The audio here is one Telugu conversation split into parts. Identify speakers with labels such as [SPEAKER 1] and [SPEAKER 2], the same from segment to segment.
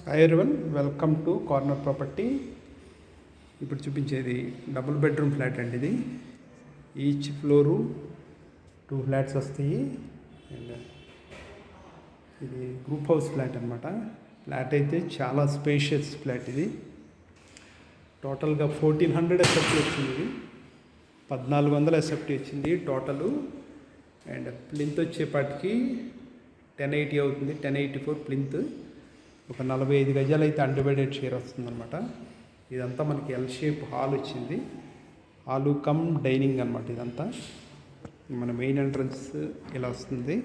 [SPEAKER 1] Hi everyone, welcome to corner property. ఇప్పుడు చూపించేది డబుల్ బెడ్రూమ్ ఫ్లాట్ అండి. ఇది ఈచ్ ఫ్లోరు 2 ఫ్లాట్స్ వస్తాయి. అండ్ ఇది గ్రూప్ హౌస్ ఫ్లాట్ అనమాట. ఫ్లాట్ అయితే చాలా స్పేషియస్ ఫ్లాట్. ఇది టోటల్గా 1400 ఎస్ఎఫ్టీ వచ్చింది. ఇది 1400 ఎస్ఎఫ్టీ వచ్చింది టోటలు. అండ్ ప్లింత్ వచ్చేపాటికి 1080 అవుతుంది, 1084 ప్లింత్. ఒక 45 గజాలు అయితే అన్డివైడెడ్ షేర్ వస్తుందన్నమాట. ఇదంతా మనకి ఎల్ షేప్ హాల్ వచ్చింది. హాలు కమ్ డైనింగ్ అనమాట. ఇదంతా మన మెయిన్ ఎంట్రన్స్ ఇలా వస్తుంది.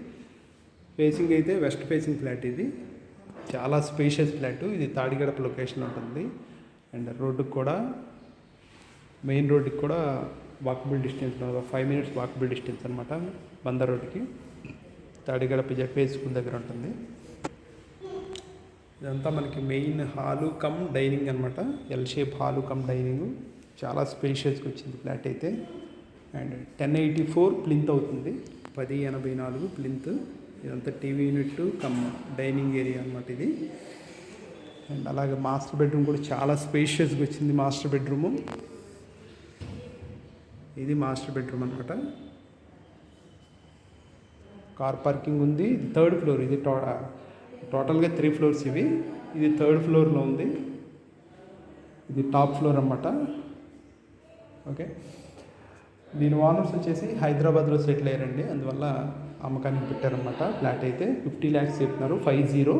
[SPEAKER 1] ఫేసింగ్ అయితే వెస్ట్ ఫేసింగ్ ఫ్లాట్. ఇది చాలా స్పేషియస్ ఫ్లాట్. ఇది తాడిగడప లొకేషన్ ఉంటుంది. అండ్ రోడ్డుకి కూడా, మెయిన్ రోడ్డుకి కూడా walkable distance, 5 minutes walkable distance అనమాట. బందర్ రోడ్డుకి తాడిగడప జెడ్పీ స్కూల్ దగ్గర ఉంటుంది. ఇదంతా మనకి మెయిన్ హాలు కమ్ డైనింగ్ అనమాట. L shape hall cum dining. చాలా స్పేషియస్గా వచ్చింది ఫ్లాట్ అయితే. అండ్ 1084 ప్లింత్ అవుతుంది, 1084 ప్లింత్. ఇదంతా TV unit cum dining area అనమాట ఇది. అండ్ అలాగే మాస్టర్ బెడ్రూమ్ కూడా చాలా స్పేషియస్గా వచ్చింది. మాస్టర్ బెడ్రూము ఇది మాస్టర్ బెడ్రూమ్ అనమాట. కార్ పార్కింగ్ ఉంది. ఇది 3rd ఫ్లోర్. ఇది టోటల్గా 3 ఫ్లోర్స్ ఇవి. ఇది 3rd ఫ్లోర్లో ఉంది. ఇది టాప్ ఫ్లోర్ అన్నమాట. ఓకే, దీని ఓనర్స్ వచ్చేసి హైదరాబాద్లో సెటిల్ అయ్యారండి. అందువల్ల అమ్మకానికి పెట్టారన్నమాట. ఫ్లాట్ అయితే 50 lakhs చెప్తున్నారు. 50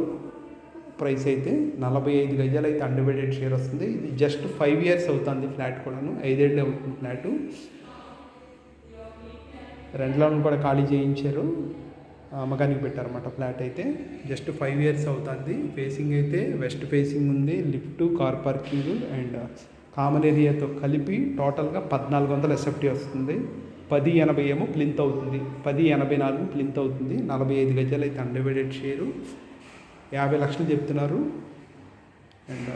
[SPEAKER 1] ప్రైస్ అయితే. 45 గజాలు అయితే అన్డివైడెడ్ షేర్ వస్తుంది. ఇది జస్ట్ 5 years అవుతుంది ఫ్లాట్ కూడాను. 5 ఏళ్ళే అవుతుంది ఫ్లాటు. రెంట్లను కూడా ఖాళీ చేయించారు, అమ్మకానికి పెట్టారన్నమాట. ఫ్లాట్ అయితే జస్ట్ 5 years అవుతుంది. ఫేసింగ్ అయితే వెస్ట్ ఫేసింగ్ ఉంది. Lift, car parking and common ఏరియాతో కలిపి టోటల్గా 1400 ఎస్ఎఫ్టీ వస్తుంది. 1080 ఏమో ప్లింత్ అవుతుంది, 1084 ప్లింత్ అవుతుంది. 45 గజాలు అయితే అన్డివైడెడ్ షేరు. 50 లక్షలు చెప్తున్నారు. అండ్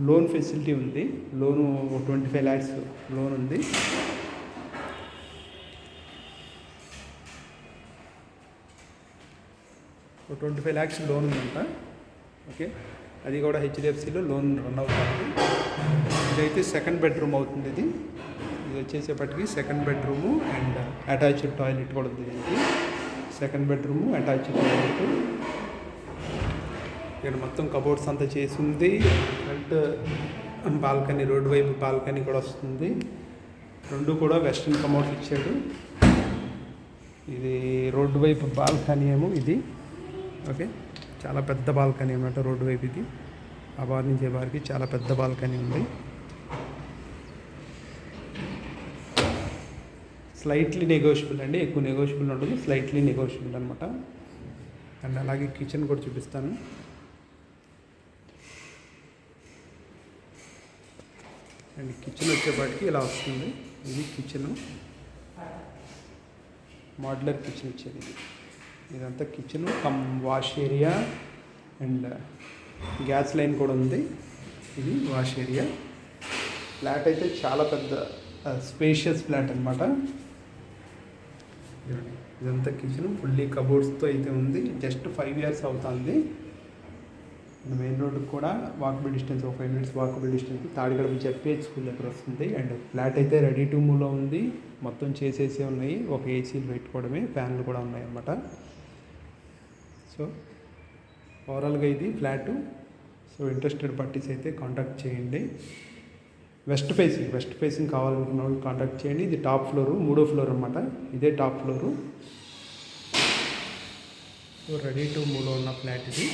[SPEAKER 1] లోన్ ఫెసిలిటీ ఉంది. లోను 25 lakhs లోన్ ఉంది. ఒక 25 lakhs లోన్ ఉందంట. ఓకే, అది కూడా హెచ్డిఎఫ్సిలో లోన్ రన్ అవుతుంది. ఇదైతే 2nd బెడ్రూమ్ అవుతుంది. ఇది వచ్చేసేపటికి 2nd bedroom and attached toilet కూడా ఉంది. దీనికి 2nd బెడ్రూము, అటాచ్డ్ టాయిలెట్. ఇక్కడ మొత్తం కబోర్డ్స్ అంతా చేసి ఉంది. ఫ్రంట్ బాల్కనీ, రోడ్డు వైపు బాల్కనీ కూడా వస్తుంది. రెండు కూడా వెస్ట్రన్ కమోడ్స్ ఇచ్చాడు. ఇది రోడ్డు వైపు బాల్కనీ ఏమో ఇది. ఓకే, చాలా పెద్ద బాల్కనీ అన్నమాట రోడ్డు వైపు ఇది. ఆ బార్ నుంచి ఏ బార్కి చాలా పెద్ద బాల్కనీ ఉంది. స్లైట్లీ నెగోషియబుల్ అండి, ఎక్కువ నెగోషియబుల్ ఉండదు, స్లైట్లీ నెగోషియబుల్ అనమాట. అండ్ అలాగే కిచెన్ కూడా చూపిస్తాను. అండ్ కిచెన్ వచ్చేపాటికి ఇలా వస్తుంది. ఇది కిచెను, మోడ్యులర్ కిచెన్ ఇచ్చేది ఇది. ఇదంతా kitchen come wash area and gas line కూడా ఉంది. ఇది వాష్ ఏరియా. ఫ్లాట్ అయితే చాలా పెద్ద స్పేషియస్ ఫ్లాట్ అనమాట. ఇదంతా కిచెన్ ఫుల్లీ కబోర్డ్స్తో అయితే ఉంది. జస్ట్ 5 years అవుతుంది. మెయిన్ రోడ్డుకి కూడా వాకబుల్ డిస్టెన్స్, ఒక 5 minutes walkable distance. Tadigadapa ZP school దగ్గర వస్తుంది. అండ్ ఫ్లాట్ అయితే రెడీ టు మూవ్లో ఉంది. మొత్తం చేసేసే ఉన్నాయి. ఒక ఏసీలు పెట్టుకోవడమే, ఫ్యాన్లు కూడా ఉన్నాయి అన్నమాట. సో ఓవరాల్గా ఇది ఫ్లాటు. సో ఇంట్రెస్టెడ్ పార్టీస్ అయితే కాంటాక్ట్ చేయండి. వెస్ట్ ఫేసింగ్ కావాలనుకున్న వాళ్ళు కాంటాక్ట్ చేయండి. ఇది టాప్ ఫ్లోరు, 3వ ఫ్లోర్ అన్నమాట. ఇదే top floor. So ready to మూవ్లో ఉన్న ఫ్లాట్ ఇది.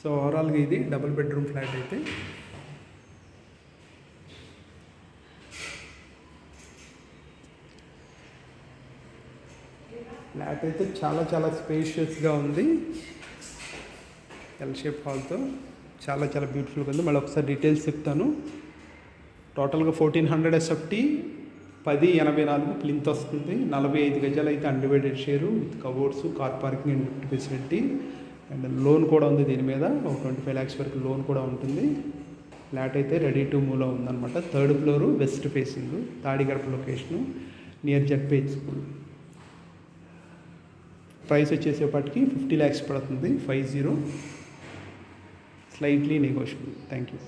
[SPEAKER 1] సో ఓవరాల్గా ఇది డబుల్ బెడ్రూమ్ ఫ్లాట్ అయితే. ఫ్లాట్ అయితే చాలా చాలా స్పేషియస్గా ఉంది. ఎల్ షేప్ హాల్తో చాలా చాలా బ్యూటిఫుల్గా ఉంది. మళ్ళీ ఒకసారి డీటెయిల్స్ చెప్తాను. టోటల్గా 1400 ఎస్ఎఫ్టీ, 1084 ప్లింత్ వస్తుంది. 45 గజాలు అయితే undivided share with cupboards, car parking and lift facility. And loan కూడా ఉంది దీని మీద. ఒక 25 lakhs వరకు లోన్ కూడా ఉంటుంది. ఫ్లాట్ అయితే రెడీ టు మూవ్లో ఉందన్నమాట. 3rd floor, west facing, Tadigadapa location, near ZP school. Price వచ్చేసేపటికి 50 lakhs పడుతుంది. 50, స్లైట్లీ నెగోషియబుల్. Thank you.